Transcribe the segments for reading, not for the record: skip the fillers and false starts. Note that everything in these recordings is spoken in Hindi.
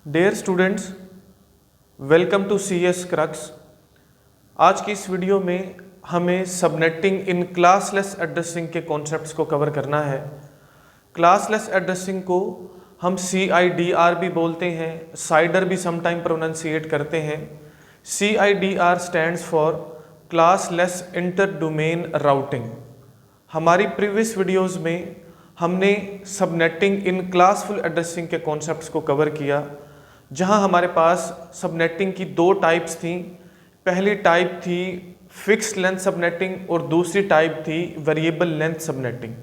Dear students, welcome to CS crux. आज की इस वीडियो में हमें सबनेटिंग इन क्लासलेस एड्रेसिंग के कॉन्सेप्ट्स को कवर करना है। क्लासलेस एड्रेसिंग को हम CIDR भी बोलते हैं, साइडर भी समटाइम प्रोनाउंसिएट करते हैं। CIDR stands for classless inter domain routing. हमारी प्रीवियस वीडियोस में हमने सबनेटिंग इन क्लासफुल एड्रेसिंग के कॉन्सेप्ट्स को कवर किया, जहां हमारे पास सबनेटिंग की दो टाइप्स थी। पहली टाइप थी फिक्स्ड लेंथ सबनेटिंग और दूसरी टाइप थी variable length subnetting.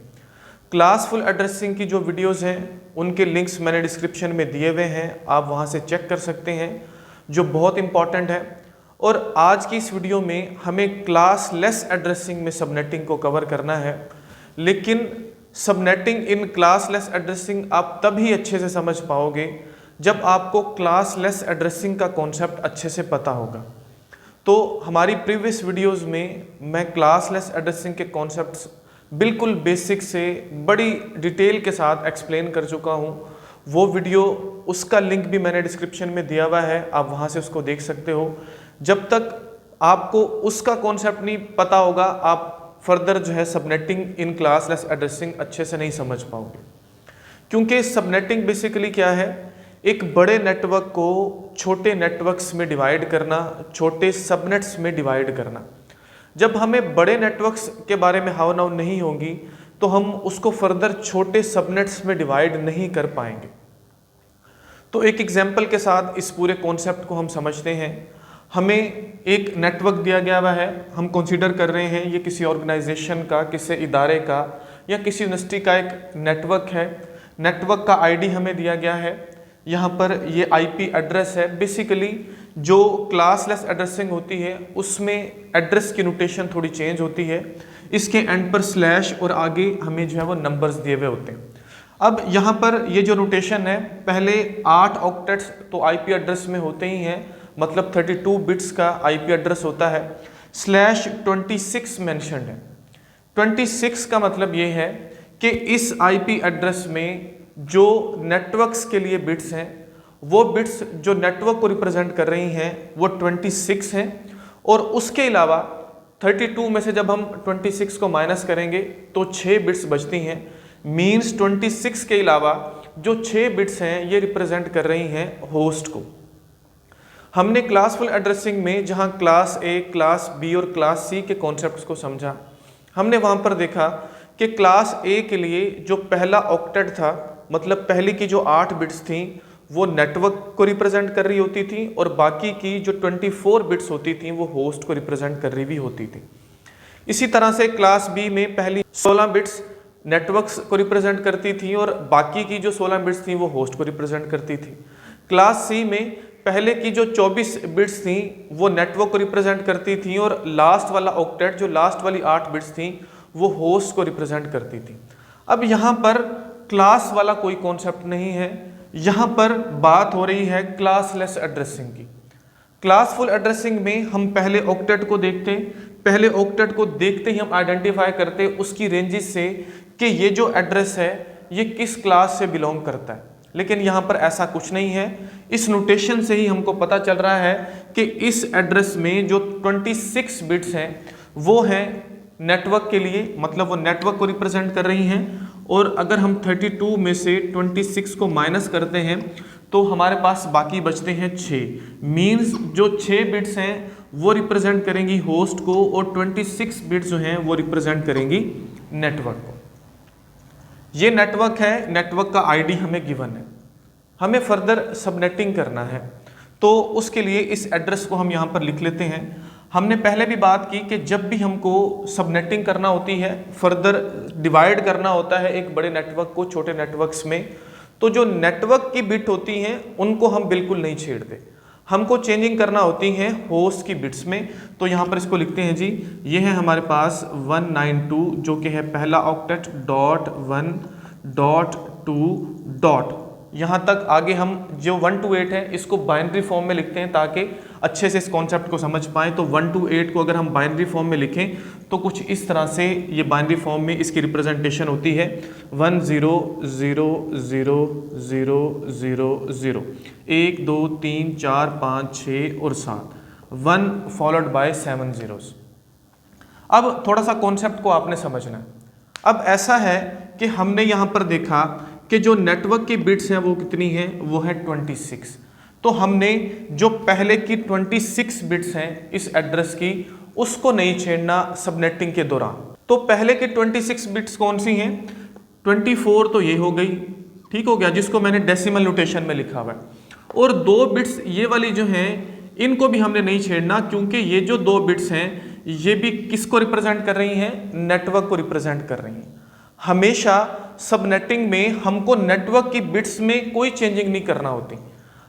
Classful addressing की जो वीडियोस हैं उनके लिंक्स मैंने डिस्क्रिप्शन में दिए हुए हैं, आप वहां से चेक कर सकते हैं, जो बहुत इंपॉर्टेंट है। और आज की इस वीडियो में हमें क्लासलेस एड्रेसिंग में सबनेटिंग को कवर करना है। लेकिन सबनेटिंग इन क्लासलेस एड्रेसिंग आप तभी अच्छे से समझ पाओगे जब आपको क्लासलेस एड्रेसिंग का कॉन्सेप्ट अच्छे से पता होगा। तो हमारी प्रीवियस वीडियोस में मैं क्लासलेस एड्रेसिंग के कॉन्सेप्ट्स बिल्कुल बेसिक से बड़ी डिटेल के साथ एक्सप्लेन कर चुका हूँ। वो वीडियो, उसका लिंक भी मैंने डिस्क्रिप्शन में दिया हुआ है, आप वहाँ से उसको देख सकते हो। जब तक आपको उसका कॉन्सेप्ट नहीं पता होगा, आप फर्दर जो है सबनेटिंग इन क्लासलेस एड्रेसिंग अच्छे से नहीं समझ पाओगे। क्योंकि सबनेटिंग बेसिकली क्या है, एक बड़े नेटवर्क को छोटे नेटवर्क्स में डिवाइड करना, छोटे सबनेट्स में डिवाइड करना। जब हमें बड़े नेटवर्क्स के बारे में हाव नाउ नहीं होगी तो हम उसको फर्दर छोटे सबनेट्स में डिवाइड नहीं कर पाएंगे। तो एक एग्जांपल के साथ इस पूरे कॉन्सेप्ट को हम समझते हैं। हमें एक नेटवर्क दिया गया हुआ है, हम कंसीडर कर रहे हैं ये किसी ऑर्गेनाइजेशन का, किसी इदारे का या किसी यूनिवर्सिटी का एक नेटवर्क है। नेटवर्क का आईडी हमें दिया गया है, यहाँ पर ये IP एड्रेस है। बेसिकली जो क्लासलेस एड्रेसिंग होती है उसमें एड्रेस की नोटेशन थोड़ी चेंज होती है। इसके एंड पर स्लैश और आगे हमें जो है वो नंबर्स दिए हुए होते हैं। अब यहाँ पर ये जो नोटेशन है, पहले 8 ऑक्टेट्स तो IP एड्रेस में होते ही हैं, मतलब 32 बिट्स का IP एड्रेस होता है। स्लैश 26 मेंशन्ड है। 26 का मतलब ये है कि इस IP एड्रेस में जो नेटवर्क्स के लिए बिट्स हैं, वो बिट्स जो नेटवर्क को रिप्रेजेंट कर रही हैं वो 26 हैं। और उसके अलावा 32 में से जब हम 26 को माइनस करेंगे तो 6 बिट्स बचती हैं। मीन्स 26 के अलावा जो 6 बिट्स हैं ये रिप्रेजेंट कर रही हैं होस्ट को। हमने क्लासफुल एड्रेसिंग में जहां क्लास A, क्लास B और क्लास C के कॉन्सेप्ट्स को समझा, हमने वहां पर देखा कि क्लास A के लिए जो पहला ऑक्टेट था, मतलब पहली की जो 8 बिट्स थी वो नेटवर्क को रिप्रेजेंट कर रही होती थी, और बाकी की जो 24 बिट्स होती थी वो होस्ट को रिप्रेजेंट कर रही भी होती थी। इसी तरह से क्लास B में पहली 16 बिट्स नेटवर्क्स को रिप्रेजेंट करती थी और बाकी की जो 16 बिट्स थी वो होस्ट को रिप्रेजेंट करती थी। क्लास C में पहले की जो 24 बिट्स थी वो नेटवर्क को रिप्रेजेंट करती थी, और लास्ट वाला ऑक्टेट जो लास्ट वाली 8 बिट्स थी वो होस्ट को रिप्रेजेंट करती थी। अब यहाँ पर क्लास वाला कोई कॉन्सेप्ट नहीं है, यहाँ पर बात हो रही है क्लासलेस एड्रेसिंग की। क्लासफुल एड्रेसिंग में हम पहले ऑक्टेट को देखते हैं, पहले ऑक्टेट को देखते ही हम आइडेंटिफाई करते हैं उसकी रेंजेस से कि ये जो एड्रेस है ये किस क्लास से बिलोंग करता है। लेकिन यहाँ पर ऐसा कुछ नहीं है। इस नोटेशन से ही हमको पता चल रहा है कि इस एड्रेस में जो 26 बिट्स हैं वो हैं नेटवर्क के लिए, मतलब वो नेटवर्क को रिप्रेजेंट कर रही हैं। और अगर हम 32 में से 26 को माइनस करते हैं तो हमारे पास बाकी बचते हैं 6। मीन्स जो 6 बिट्स हैं वो रिप्रेजेंट करेंगी होस्ट को, और 26 बिट्स जो हैं वो रिप्रेजेंट करेंगी नेटवर्क को। ये नेटवर्क है, नेटवर्क का आईडी हमें गिवन है। हमें फर्दर सबनेटिंग करना है तो उसके लिए इस एड्रेस को हम यहाँ पर लिख लेते हैं। हमने पहले भी बात की कि जब भी हमको सबनेटिंग करना होती है, फर्दर डिवाइड करना होता है एक बड़े नेटवर्क को छोटे नेटवर्क्स में, तो जो नेटवर्क की बिट होती हैं उनको हम बिल्कुल नहीं छेड़ते, हमको चेंजिंग करना होती है होस्ट की बिट्स में। तो यहाँ पर इसको लिखते हैं जी, ये है हमारे पास 192 जो कि है पहला ऑक्टेट, .1.2. यहाँ तक आगे हम जो 1 to 8 है इसको बाइनरी फॉर्म में लिखते हैं ताकि अच्छे से इस कॉन्सेप्ट को समझ पाएँ। तो 1 to 8 को अगर हम बाइनरी फॉर्म में लिखें तो कुछ इस तरह से ये बाइनरी फॉर्म में इसकी रिप्रेजेंटेशन होती है 1 0 0 0 0 0 0 1 2 3 4 5 6 और 7 1 फॉलोड बाय 7 zeros। अब थोड़ा सा कॉन्सेप्ट को आपने समझना है। अब ऐसा है कि हमने यहाँ पर देखा कि जो नेटवर्क की बिट्स हैं वो कितनी हैं, वो है 26। तो हमने जो पहले की 26 बिट्स हैं इस एड्रेस की उसको नहीं छेड़ना सबनेटिंग के दौरान। तो पहले की 26 बिट्स कौन सी हैं, 24 तो ये हो गई, ठीक हो गया, जिसको मैंने डेसिमल नोटेशन में लिखा हुआ है। और 2 बिट्स ये वाली जो हैं इनको भी हमने नहीं छेड़ना, क्योंकि ये जो 2 बिट्स हैं ये भी किसको रिप्रेजेंट कर रही हैं, नेटवर्क को रिप्रेजेंट कर रही हैं। हमेशा सबनेटिंग में हमको नेटवर्क की बिट्स में कोई चेंजिंग नहीं करना होती।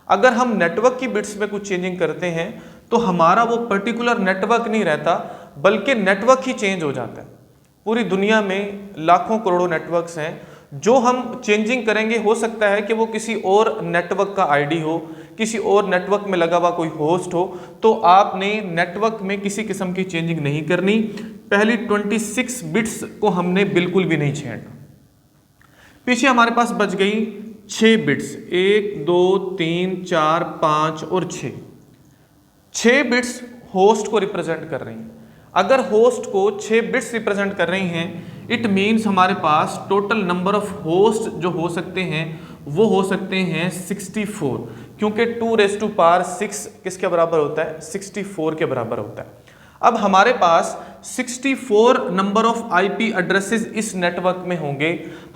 अगर हम नेटवर्क की बिट्स में कुछ चेंजिंग करते हैं तो हमारा वो पर्टिकुलर नेटवर्क नहीं रहता, बल्कि नेटवर्क ही चेंज हो जाता है। पूरी दुनिया में लाखों करोड़ों नेटवर्क्स हैं, जो हम चेंजिंग करेंगे हो सकता है कि वो किसी और नेटवर्क का आईडी हो, किसी और नेटवर्क में लगा हुआ कोई होस्ट हो। तो आपने नेटवर्क में किसी किस्म की चेंजिंग नहीं करनी। पहली 26 बिट्स को हमने बिल्कुल भी नहीं छेड़ना। पीछे हमारे पास बच गई 6 बिट्स, 1 2 3 4 5 और 6 बिट्स होस्ट को रिप्रेजेंट कर रही हैं। अगर होस्ट को 6 बिट्स रिप्रेजेंट कर रही हैं, इट मीन्स हमारे पास टोटल नंबर ऑफ होस्ट जो हो सकते हैं वो हो सकते हैं 64, क्योंकि 2⁻6 किसके बराबर होता है, 64 के बराबर होता है। अब हमारे पास 64 नंबर ऑफ आईपी एड्रेसेस इस नेटवर्क में होंगे।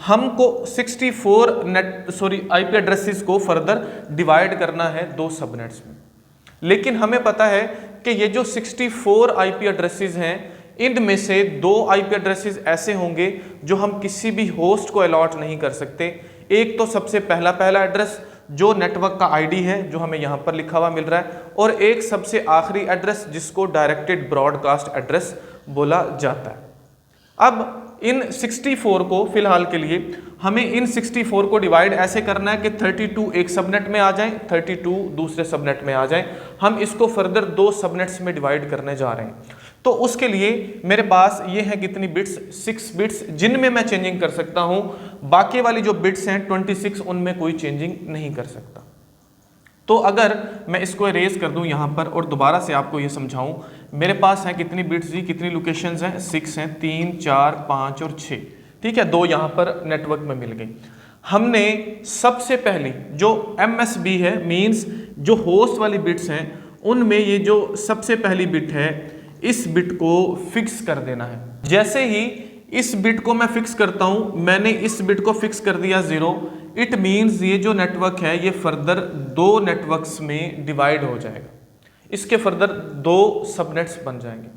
हमको 64 आईपी एड्रेसेस को फर्दर डिवाइड करना है 2 सबनेट्स में। लेकिन हमें पता है कि ये जो 64 आईपी एड्रेसेस हैं इनमें से 2 आईपी एड्रेसेस ऐसे होंगे जो हम किसी भी होस्ट को अलॉट नहीं कर सकते। एक तो सबसे पहला एड्रेस जो नेटवर्क का आईडी है जो हमें यहाँ पर लिखा हुआ मिल रहा है, और एक सबसे आखिरी एड्रेस जिसको डायरेक्टेड ब्रॉडकास्ट एड्रेस बोला जाता है। अब इन 64 को फिलहाल के लिए हमें इन 64 को डिवाइड ऐसे करना है कि 32 एक सबनेट में आ जाएं, 32 दूसरे सबनेट में आ जाएं। हम इसको फर्दर 2 सबनेट्स में डिवाइड करने जा रहे हैं। तो उसके लिए मेरे पास ये है कितनी बिट्स, 6 बिट्स, जिनमें मैं चेंजिंग कर सकता हूं। बाकी वाली जो बिट्स हैं 26, उनमें कोई चेंजिंग नहीं कर सकता। तो अगर मैं इसको इरेज कर दूं यहाँ पर और दोबारा से आपको ये समझाऊं, मेरे पास हैं कितनी बिट्स जी, कितनी लोकेशंस हैं, 6 हैं, 3 4 5 और 6, ठीक है, 2 यहाँ पर नेटवर्क में मिल गई। हमने सबसे पहली जो MSB है, मींस जो होस्ट वाली बिट्स हैं, उनमें ये जो सबसे पहली बिट है इस बिट को फिक्स कर देना है। जैसे ही इस बिट को मैं फिक्स करता हूं, मैंने इस बिट को फिक्स कर दिया 0, इट मीन्स ये जो नेटवर्क है ये फर्दर 2 नेटवर्क्स में डिवाइड हो जाएगा। इसके फर्दर 2 सबनेट्स बन जाएंगे।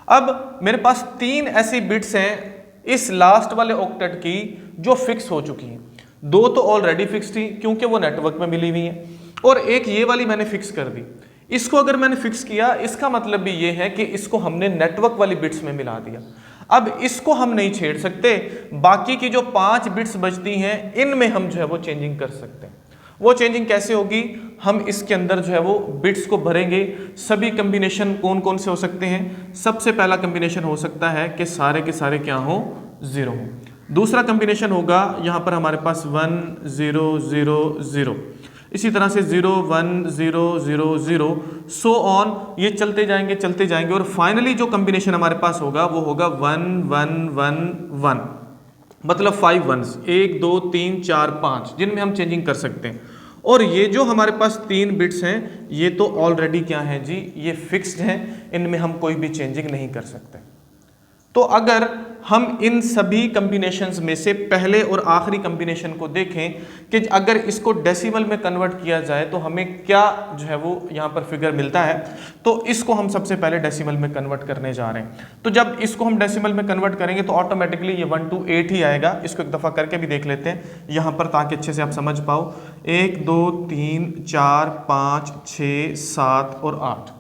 अब मेरे पास 3 ऐसी बिट्स हैं इस लास्ट वाले ऑक्टेट की जो फिक्स हो चुकी हैं। 2 तो ऑलरेडी फिक्स थी क्योंकि वो नेटवर्क में मिली हुई है, और एक ये वाली मैंने फिक्स कर दी। इसको अगर मैंने फिक्स किया, इसका मतलब भी ये है कि इसको हमने नेटवर्क वाली बिट्स में मिला दिया। अब इसको हम नहीं छेड़ सकते। बाकी की जो 5 बिट्स बचती हैं इनमें हम जो है वो चेंजिंग कर सकते हैं। वो चेंजिंग कैसे होगी, हम इसके अंदर जो है वो बिट्स को भरेंगे। सभी कम्बिनेशन कौन कौन से हो सकते हैं, सबसे पहला कम्बिनेशन हो सकता है कि सारे के सारे क्या हो, 0 हो। दूसरा कम्बिनेशन होगा यहाँ पर हमारे पास 1 0 0 0, इसी तरह से 0 1 0 0 0 सो ऑन, ये चलते जाएंगे और फाइनली जो कम्बिनेशन हमारे पास होगा वो होगा 1 1 1 1, मतलब 5 1s, 1 2 3 4 5, जिनमें हम चेंजिंग कर सकते हैं। और ये जो हमारे पास 3 बिट्स हैं ये तो ऑलरेडी क्या है जी, ये फिक्स्ड हैं, इनमें हम कोई भी चेंजिंग नहीं कर सकते। तो अगर हम इन सभी कम्बिनेशंस में से पहले और आखिरी कम्बिनेशन को देखें कि अगर इसको डेसिमल में कन्वर्ट किया जाए तो हमें क्या जो है वो यहाँ पर फिगर मिलता है, तो इसको हम सबसे पहले डेसिमल में कन्वर्ट करने जा रहे हैं। तो जब इसको हम डेसिमल में कन्वर्ट करेंगे तो ऑटोमेटिकली ये 1 to 8 ही आएगा। इसको एक दफ़ा करके भी देख लेते हैं यहाँ पर ताकि अच्छे से आप समझ पाओ। 1 2 3 4 5 6 7 और 8,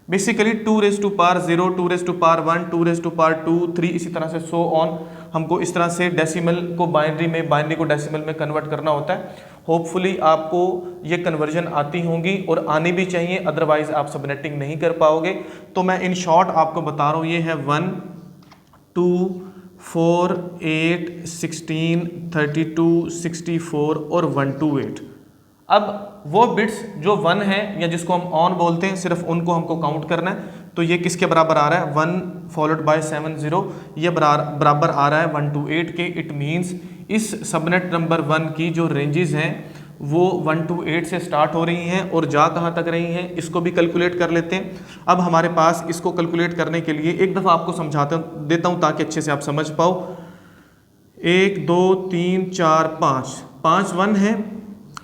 बेसिकली 2⁻0, 2⁻1, 2⁻2, 3, इसी तरह से सो ऑन। हमको इस तरह से डेसिमल को बाइनरी में, बाइनरी को डेसिमल में कन्वर्ट करना होता है। होपफुली आपको ये कन्वर्जन आती होंगी और आनी भी चाहिए, अदरवाइज आप सबनेटिंग नहीं कर पाओगे। तो मैं इन शॉर्ट आपको बता रहा हूँ, ये है 1 2 4 8 16 32 64 और 128। अब वो बिट्स जो 1 है या जिसको हम ऑन बोलते हैं, सिर्फ उनको हमको काउंट करना है। तो ये किसके बराबर आ रहा है, 1 फॉलोड बाय 70, ये बराबर आ रहा है 128 के। इट मीन्स इस सबनेट नंबर 1 की जो रेंजेस हैं वो 1 to 8 से स्टार्ट हो रही हैं और जा कहाँ तक रही हैं, इसको भी कैलकुलेट कर लेते हैं। अब हमारे पास इसको कैलकुलेट करने के लिए एक दफ़ा आपको समझाता देता हूँ ताकि अच्छे से आप समझ पाओ। 1 2 3 4 5 1 है,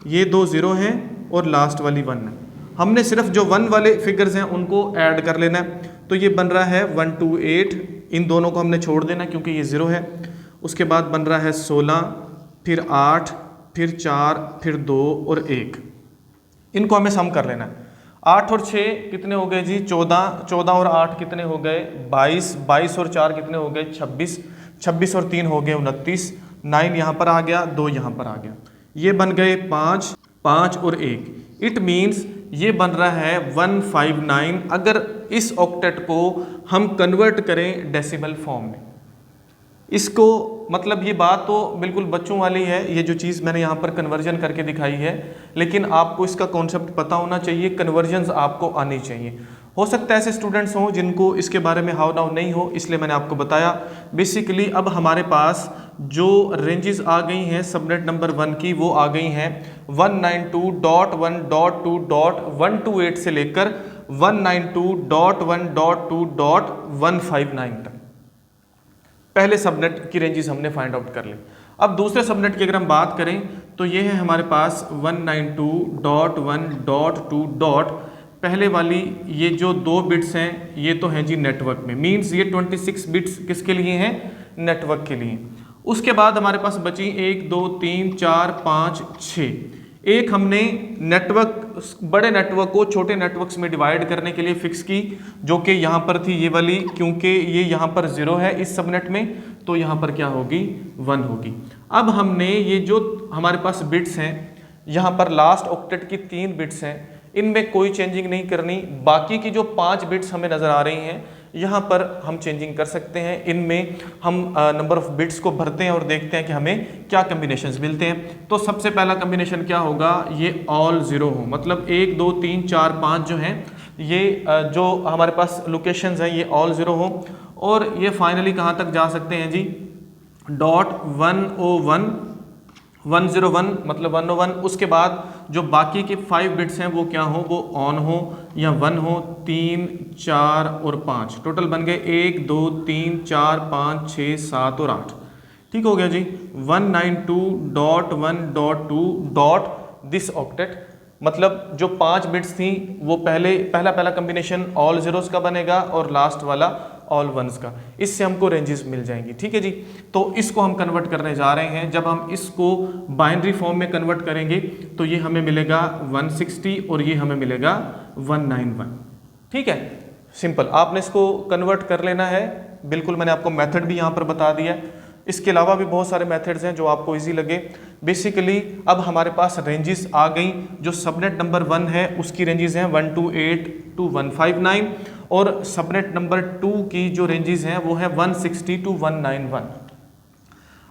ये 2 0 हैं और लास्ट वाली 1 है। हमने सिर्फ जो 1 वाले फिगर्स हैं उनको ऐड कर लेना है। तो ये बन रहा है 128, इन दोनों को हमने छोड़ देना क्योंकि ये 0 है। उसके बाद बन रहा है 16, फिर 8, फिर 4, फिर 2 और 1। इनको हमें सम कर लेना है। 8 और 6 कितने हो गए जी, 14, 14 और 8 कितने हो गए 22, 22 और 4 कितने हो गए 26, 26 और 3 हो गए 29, 9 यहाँ पर आ गया, 2 यहाँ पर आ गया, ये बन गए 5, 5 और 1। इट मीन्स ये बन रहा है 159 अगर इस ऑक्टेट को हम कन्वर्ट करें डेसिमल फॉर्म में। इसको मतलब ये बात तो बिल्कुल बच्चों वाली है, ये जो चीज़ मैंने यहाँ पर कन्वर्जन करके दिखाई है, लेकिन आपको इसका कॉन्सेप्ट पता होना चाहिए, कन्वर्जन्स आपको आनी चाहिए। हो सकता है ऐसे स्टूडेंट्स हों जिनको इसके बारे में हाउ नाउ नहीं हो, इसलिए मैंने आपको बताया। बेसिकली अब हमारे पास जो रेंजेस आ गई हैं सबनेट नंबर 1 की, वो आ गई हैं 192.1.2.128 से लेकर 192.1.2.159 तक। पहले सबनेट की रेंजेस हमने फाइंड आउट कर ली। अब दूसरे सबनेट की अगर हम बात करें तो ये है हमारे पास 192.1.2. पहले वाली ये जो 2 बिट्स हैं ये तो हैं जी नेटवर्क में, मींस ये 26 बिट्स किसके लिए हैं, नेटवर्क के लिए। उसके बाद हमारे पास बची 1 2 3 4 5 6। एक हमने नेटवर्क, बड़े नेटवर्क को छोटे नेटवर्क्स में डिवाइड करने के लिए फिक्स की, जो कि यहाँ पर थी ये वाली, क्योंकि ये यहाँ पर 0 है इस सबनेट में, तो यहाँ पर क्या होगी 1 होगी। अब हमने ये जो हमारे पास बिट्स हैं, यहाँ पर लास्ट ऑक्टेट की 3 बिट्स हैं, इनमें कोई चेंजिंग नहीं करनी। बाकी की जो 5 बिट्स हमें नज़र आ रही हैं यहाँ पर हम चेंजिंग कर सकते हैं। इनमें हम नंबर ऑफ बिट्स को भरते हैं और देखते हैं कि हमें क्या कम्बिनेशंस मिलते हैं। तो सबसे पहला कम्बिनेशन क्या होगा, ये ऑल 0 हो, मतलब 1 2 3 4 5 जो हैं ये जो हमारे पास लोकेशंस हैं ये ऑल 0 हो। और ये फाइनली कहाँ तक जा सकते हैं जी, .101 101 मतलब 101। उसके बाद जो बाकी के 5 बिट्स हैं वो क्या हो, वो ऑन हो या 1 हो। 3 4 और 5 टोटल बन गए 1 2 3 4 5 6 7 और 8। ठीक हो गया जी। 192.1.2. दिस ऑक्टेट, मतलब जो 5 बिट्स थी वो पहला कम्बिनेशन ऑल जीरोस का बनेगा और लास्ट वाला ऑल वंस का। इससे हमको रेंजेस मिल जाएंगी। ठीक है जी। तो इसको हम कन्वर्ट करने जा रहे हैं। जब हम इसको बाइनरी फॉर्म में कन्वर्ट करेंगे तो ये हमें मिलेगा 160 और ये हमें मिलेगा 191। ठीक है, सिंपल, आपने इसको कन्वर्ट कर लेना है। बिल्कुल, मैंने आपको मेथड भी यहाँ पर बता दिया। इसके अलावा भी बहुत सारे मेथड्स हैं जो आपको इजी लगे। बेसिकली अब हमारे पास रेंजेस आ गई। जो सबनेट नंबर 1 है उसकी रेंजेस हैं 128 to 159 और सबनेट नंबर 2 की जो रेंजेस हैं वो है 160 to 191।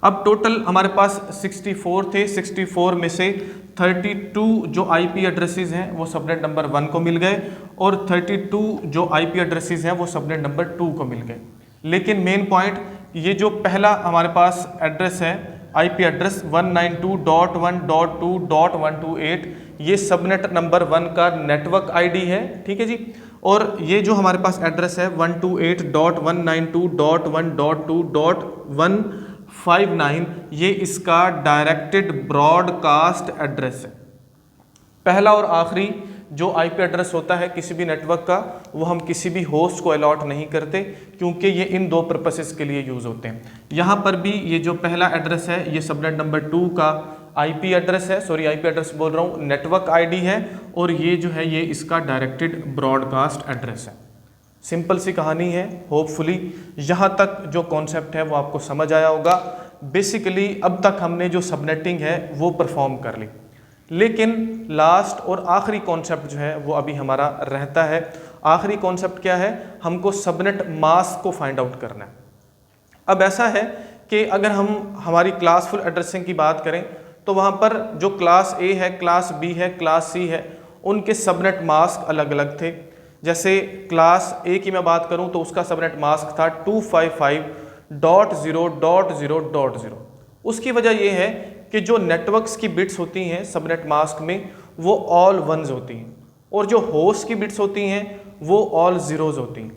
अब टोटल हमारे पास 64 थे। 64 में से 32 जो आईपी एड्रेसेस हैं वो सबनेट नंबर 1 को मिल गए और 32 जो आईपी एड्रेसेस हैं वो सबनेट नंबर 2 को मिल गए। लेकिन मेन पॉइंट, ये जो पहला हमारे पास एड्रेस है आईपी एड्रेस 192.1.2.128, ये सबनेट नंबर 1 का नेटवर्क आईडी है। ठीक है जी। और ये जो हमारे पास एड्रेस है 128.192.1.2.159, ये इसका डायरेक्टेड ब्रॉडकास्ट एड्रेस है। पहला और आखिरी जो आईपी एड्रेस होता है किसी भी नेटवर्क का, वो हम किसी भी होस्ट को अलॉट नहीं करते, क्योंकि ये इन 2 पर्पसेस के लिए यूज़ होते हैं। यहाँ पर भी ये जो पहला एड्रेस है ये सबनेट नंबर 2 का आईपी एड्रेस है, सॉरी आईपी एड्रेस बोल रहा हूँ, नेटवर्क आईडी है। और ये जो है ये इसका डायरेक्टेड ब्रॉडकास्ट एड्रेस है। सिंपल सी कहानी है। होपफुली यहाँ तक जो कॉन्सेप्ट है वो आपको समझ आया होगा। बेसिकली अब तक हमने जो सबनेटिंग है वो परफॉर्म कर ली। लेकिन लास्ट और आखिरी कॉन्सेप्ट जो है वो अभी हमारा रहता है। आखिरी कॉन्सेप्ट क्या है, हमको सबनेट मास्क को फाइंड आउट करना है। अब ऐसा है कि अगर हम हमारी क्लासफुल एड्रेसिंग की बात करें तो वहाँ पर जो क्लास ए है, क्लास बी है, क्लास सी है, उनके सबनेट मास्क अलग अलग थे। जैसे क्लास ए की मैं बात करूं तो उसका सबनेट मास्क था 255.0.0.0। उसकी वजह यह है कि जो नेटवर्क्स की बिट्स होती हैं सबनेट मास्क में वो ऑल वंस होती हैं और जो होस्ट की बिट्स होती हैं वो ऑल ज़ीरोज़ होती हैं।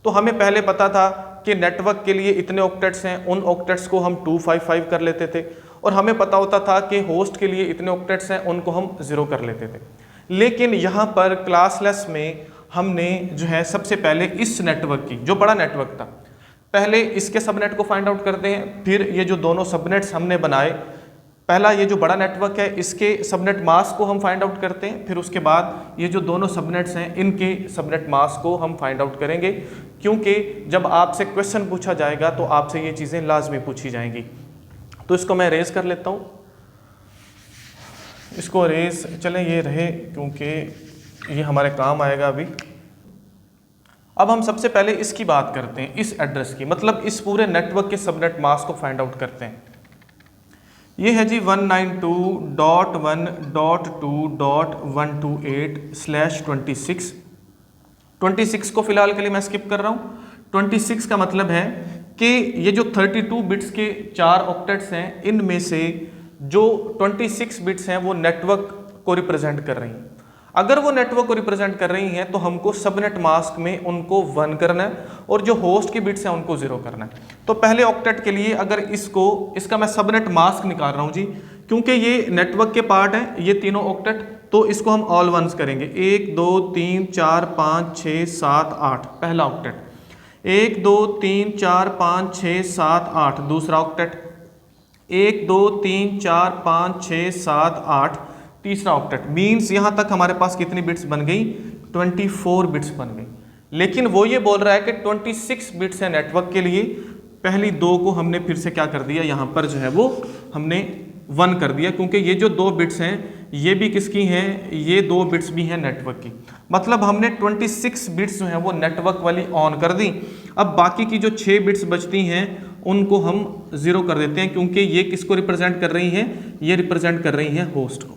तो हमें पहले पता था कि नेटवर्क के लिए इतने ऑक्टेट्स हैं, उन ऑक्टेट्स को हम 255 कर लेते थे, और हमें पता होता था कि होस्ट के लिए इतने ऑक्टेट्स हैं, उनको हम 0 कर लेते थे। लेकिन यहाँ पर क्लासलेस में हमने जो है सबसे पहले इस नेटवर्क की, जो बड़ा नेटवर्क था, पहले इसके सबनेट को फाइंड आउट करते हैं, फिर ये जो दोनों सबनेट्स हमने बनाए, पहला ये जो बड़ा नेटवर्क है इसके सबनेट मास्क को हम फाइंड आउट करते हैं, फिर उसके बाद ये जो दोनों सबनेट्स हैं इनके सबनेट मास्क को हम फाइंड आउट करेंगे, क्योंकि जब आपसे क्वेश्चन पूछा जाएगा तो आपसे ये चीज़ें लाजमी पूछी जाएंगी। तो इसको मैं रेज कर लेता हूँ, इसको रेज चलें ये रहे क्योंकि ये हमारे काम आएगा अभी। अब हम सबसे पहले इसकी बात करते हैं, इस एड्रेस की, मतलब इस पूरे नेटवर्क के सबनेट मास्क को फाइंड आउट करते हैं। ये है जी 192.1.2.128/26। 26 को फिलहाल के लिए मैं स्किप कर रहा हूँ। 26 का मतलब है कि ये जो 32 बिट्स के 4 ऑक्टेट्स हैं, इनमें से जो 26 बिट्स हैं वो नेटवर्क को रिप्रेजेंट कर रही हैं। अगर वो नेटवर्क को रिप्रेजेंट कर रही हैं तो हमको सबनेट मास्क में उनको 1 करना है और जो होस्ट की बिट्स हैं उनको 0 करना है। तो पहले ऑक्टेट के लिए अगर इसका मैं सबनेट मास्क निकाल रहा हूँ जी, क्योंकि ये नेटवर्क के पार्ट है ये तीनों ऑक्टेट, तो इसको हम ऑल वंस करेंगे। 1 2 3 4 5 6 7 8 पहला ऑक्टेट, 1 2 3 4 5 6 7 8 दूसरा ऑक्टेट, 1 2 3 4 5 6 7 8 तीसरा ऑक्टेट। मींस यहां तक हमारे पास कितनी बिट्स बन गई, 24 बिट्स बन गई। लेकिन वो ये बोल रहा है कि 26 बिट्स है नेटवर्क के लिए, पहली 2 को हमने फिर से क्या कर दिया, यहां पर जो है वो हमने 1 कर दिया, क्योंकि ये जो 2 बिट्स हैं ये भी किसकी हैं, ये 2 बिट्स भी हैं नेटवर्क की। मतलब हमने 26 बिट्स जो है वो नेटवर्क वाली ऑन कर दी। अब बाकी की जो 6 बिट्स बचती हैं उनको हम 0 कर देते हैं, क्योंकि ये किसको रिप्रेजेंट कर रही हैं, ये रिप्रेजेंट कर रही हैं होस्ट को।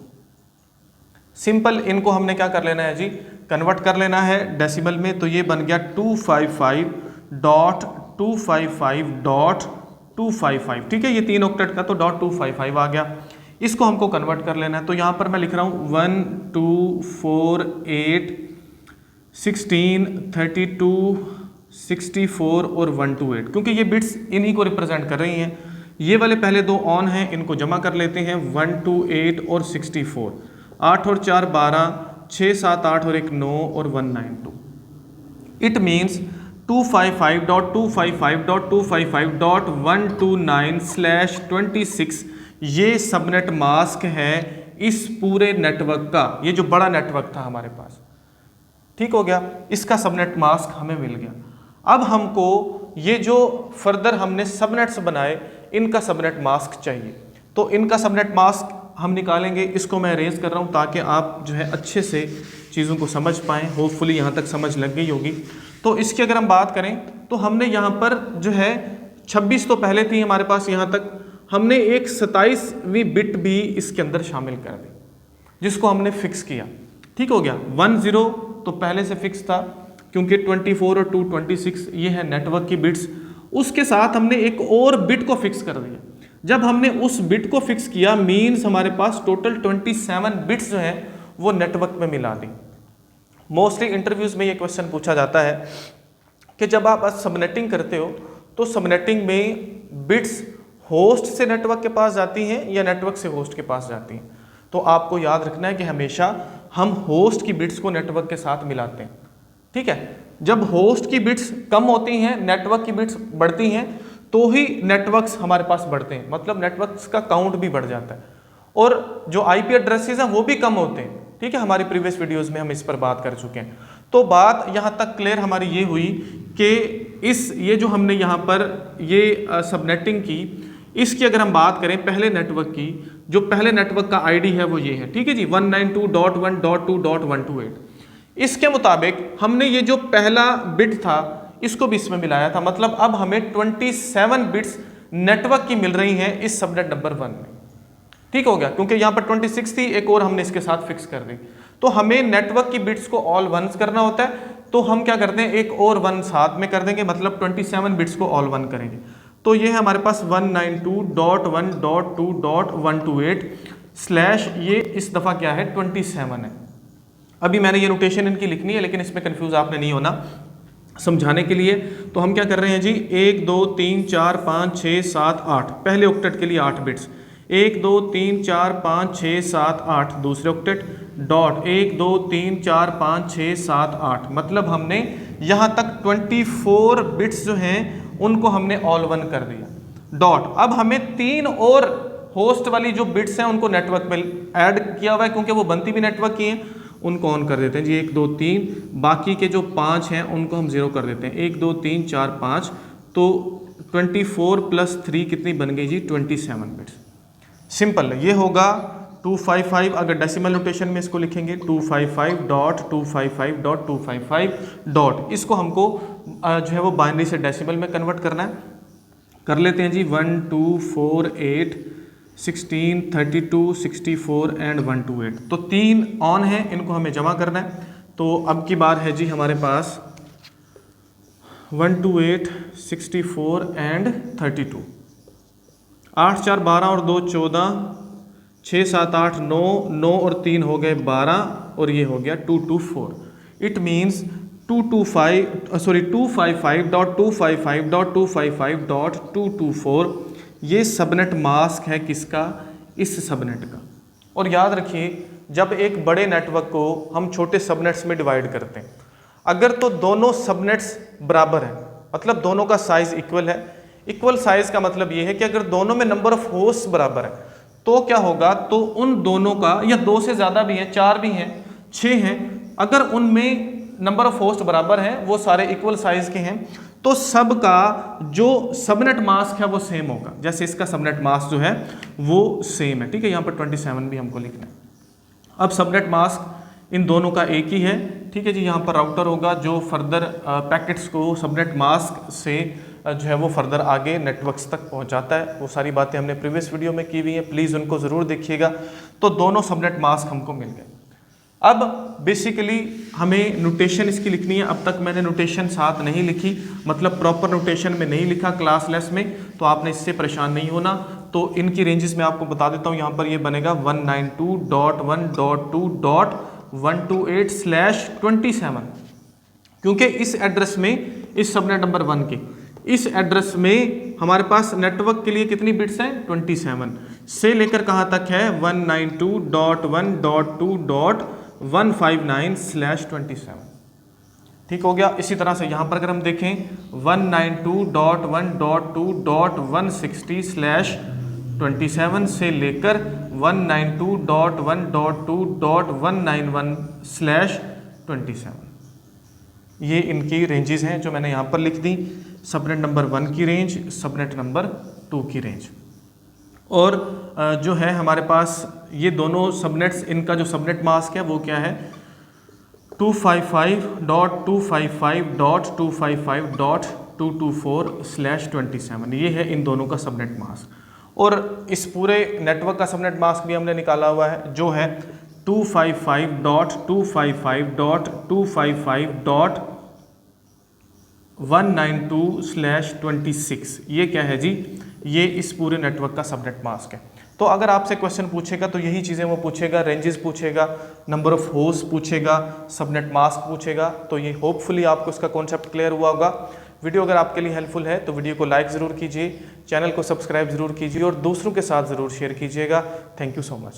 सिंपल इनको हमने क्या कर लेना है जी, कन्वर्ट कर लेना है डेसिमल में। तो ये बन गया 255.255.255। ठीक है, ये 3 ऑक्टेट का तो .255 आ गया। इसको हमको कन्वर्ट कर लेना है, तो यहाँ पर मैं लिख रहा हूँ 1 2 4 8 16 32 64 और 128, क्योंकि ये बिट्स इन्हीं को रिप्रेजेंट कर रही हैं। ये वाले पहले 2 ऑन हैं, इनको जमा कर लेते हैं, 128 और 64, 8 और 4 12, 6 7 8 और 1 9 और 192। इट मीन्स 255.255.255.129/26 ये सबनेट मास्क है इस पूरे नेटवर्क का, ये जो बड़ा नेटवर्क था हमारे पास। ठीक हो गया, इसका सबनेट मास्क हमें मिल गया। अब हमको ये जो फर्दर हमने सबनेट्स बनाए इनका सबनेट मास्क चाहिए, तो इनका सबनेट मास्क हम निकालेंगे। इसको मैं अरेंज कर रहा हूँ ताकि आप जो है अच्छे से चीज़ों को समझ पाएँ। होपफुली यहाँ तक समझ लग गई होगी। तो इसकी अगर हम बात करें तो हमने यहाँ पर जो है 26 तो पहले थी हमारे पास, यहाँ तक हमने एक 27वीं बिट भी इसके अंदर शामिल कर दी जिसको हमने फिक्स किया। ठीक हो गया, 10 तो पहले से फिक्स था क्योंकि 24 और 2 26 ये है नेटवर्क की बिट्स। उसके साथ हमने एक और बिट को फिक्स कर दिया। जब हमने उस बिट को फिक्स किया मीन्स हमारे पास टोटल 27 बिट्स जो हैं वो नेटवर्क में मिला दी। मोस्टली इंटरव्यूज में ये क्वेश्चन पूछा जाता है कि जब आप सबनेटिंग करते हो तो सबनेटिंग में बिट्स होस्ट से नेटवर्क के पास जाती हैं या नेटवर्क से होस्ट के पास जाती हैं। तो आपको याद रखना है कि हमेशा हम होस्ट की बिट्स को नेटवर्क के साथ मिलाते हैं। ठीक है, जब होस्ट की बिट्स कम होती हैं, नेटवर्क की बिट्स बढ़ती हैं, तो ही नेटवर्क्स हमारे पास बढ़ते हैं, मतलब नेटवर्क्स का काउंट भी बढ़ जाता है। और जो आईपी एड्रेसेस हैं वो भी कम होते हैं। ठीक है, हमारी प्रीवियस वीडियोस में हम इस पर बात कर चुके हैं। तो बात यहाँ तक क्लियर हमारी ये हुई कि ये जो हमने यहाँ पर ये सबनेटिंग की, इसकी अगर हम बात करें पहले नेटवर्क की, जो पहले नेटवर्क का आईडी है वो ये है, ठीक है जी, 192.1.2.128। इसके मुताबिक हमने ये जो पहला बिट था इसको भी इसमें मिलाया था, मतलब अब हमें 27 बिट्स नेटवर्क की मिल रही हैं इस सबनेट नंबर 1 में। ठीक हो गया, क्योंकि यहाँ पर 26 थी, एक और हमने इसके साथ फिक्स कर दी। तो हमें नेटवर्क की बिट्स को ऑल वंस करना होता है, तो हम क्या करते हैं, एक और 1 साथ में कर देंगे, मतलब 27 बिट्स को ऑल वन करेंगे। तो ये है हमारे पास 192.1.2.128 स्लैश ये इस दफ़ा क्या है 27 है। अभी मैंने ये नोटेशन इनकी लिखनी है, लेकिन इसमें कंफ्यूज आपने नहीं होना समझाने के लिए। तो हम क्या कर रहे हैं जी, 1 2 3 4 5 6 7 8, पहले ऑक्टेट के लिए 8 बिट्स, 1 2 3 4 5 6 7 8 दूसरे ऑक्टेट, डॉट 1 2 3 4 5 6 7 8, मतलब हमने यहाँ तक 24 बिट्स जो हैं उनको हमने ऑल वन कर दिया, डॉट। अब हमें 3 और होस्ट वाली जो बिट्स हैं उनको नेटवर्क में ऐड किया हुआ है, क्योंकि वो बनती भी नेटवर्क की हैं, उनको ऑन कर देते हैं जी, 1 2 3, बाकी के जो 5 हैं उनको हम 0 कर देते हैं, 1 2 3 4 5, तो 24 + 3 कितनी बन गई जी 27 बिट्स। सिंपल, ये होगा 255, अगर डेसिमल नोटेशन में इसको लिखेंगे 255.255.255 डॉट, इसको हमको जो है वो बाइनरी से डेसिमल में कन्वर्ट करना है, कर लेते हैं जी, 1 2 4 8 16 32 64 एंड 128। तो 3 ऑन है, इनको हमें जमा करना है। तो अब की बार है जी हमारे पास 128 64 एंड 32, 8 4 12 और 2 14, 6 7 8 9, 9 और 3 हो गए 12, और ये हो गया 224। इट मीन्स 255.255.255.254 ये सबनेट मास्क है किसका, इस सबनेट का। और याद रखिए, जब एक बड़े नेटवर्क को हम छोटे सबनेट्स में डिवाइड करते हैं, अगर तो दोनों सबनेट्स बराबर हैं, मतलब दोनों का साइज इक्वल है। इक्वल साइज का मतलब ये है कि अगर दोनों में नंबर ऑफ होस्ट बराबर है तो क्या होगा, तो उन दोनों का, या 2 से ज़्यादा भी हैं, 4 भी हैं, 6 हैं, अगर उनमें नंबर ऑफ होस्ट बराबर हैं, वो सारे इक्वल साइज के हैं, तो सबका जो सबनेट मास्क है वो सेम होगा। जैसे इसका सबनेट मास्क जो है वो सेम है, ठीक है, यहाँ पर 27 भी हमको लिखना है। अब सबनेट मास्क इन दोनों का एक ही है, ठीक है जी। यहाँ पर राउटर होगा जो फर्दर पैकेट्स को सबनेट मास्क से जो है वो फर्दर आगे नेटवर्क्स तक पहुँचाता है। वो सारी बातें हमने प्रीवियस वीडियो में की हुई हैं, प्लीज़ उनको ज़रूर देखिएगा। तो दोनों सबनेट मास्क हमको मिल गए। अब बेसिकली हमें नोटेशन इसकी लिखनी है। अब तक मैंने नोटेशन साथ नहीं लिखी, मतलब प्रॉपर नोटेशन में नहीं लिखा क्लास लेस में, तो आपने इससे परेशान नहीं होना। तो इनकी रेंजेस मैं आपको बता देता हूँ। यहाँ पर ये बनेगा 192.1.2.128/27, क्योंकि इस एड्रेस में, इस सबनेट नंबर 1 के इस एड्रेस में हमारे पास नेटवर्क के लिए कितनी बिट्स हैं, 27 से लेकर कहाँ तक है, 192.1.2.159/27। ठीक हो गया। इसी तरह से यहाँ पर अगर हम देखें 192.1.2.160/27 से लेकर 192.1.2.191/27, ये इनकी रेंजेस हैं जो मैंने यहाँ पर लिख दी। सबनेट नंबर 1 की रेंज, सबनेट नंबर 2 की रेंज। और जो है हमारे पास ये दोनों सबनेट्स, इनका जो सबनेट मास्क है वो क्या है, 255.255.255.224/27। ये है इन दोनों का सबनेट मास्क। और इस पूरे नेटवर्क का सबनेट मास्क भी हमने निकाला हुआ है, जो है 255.255.192/26। ये क्या है जी, ये इस पूरे नेटवर्क का सबनेट मास्क है। तो अगर आपसे क्वेश्चन पूछेगा तो यही चीज़ें वो पूछेगा, रेंजेस पूछेगा, नंबर ऑफ होस्ट पूछेगा, सबनेट मास्क पूछेगा। तो ये होपफुली आपको इसका कॉन्सेप्ट क्लियर हुआ होगा। वीडियो अगर आपके लिए हेल्पफुल है तो वीडियो को लाइक ज़रूर कीजिए, चैनल को सब्सक्राइब ज़रूर कीजिए और दूसरों के साथ ज़रूर शेयर कीजिएगा। Thank you so much.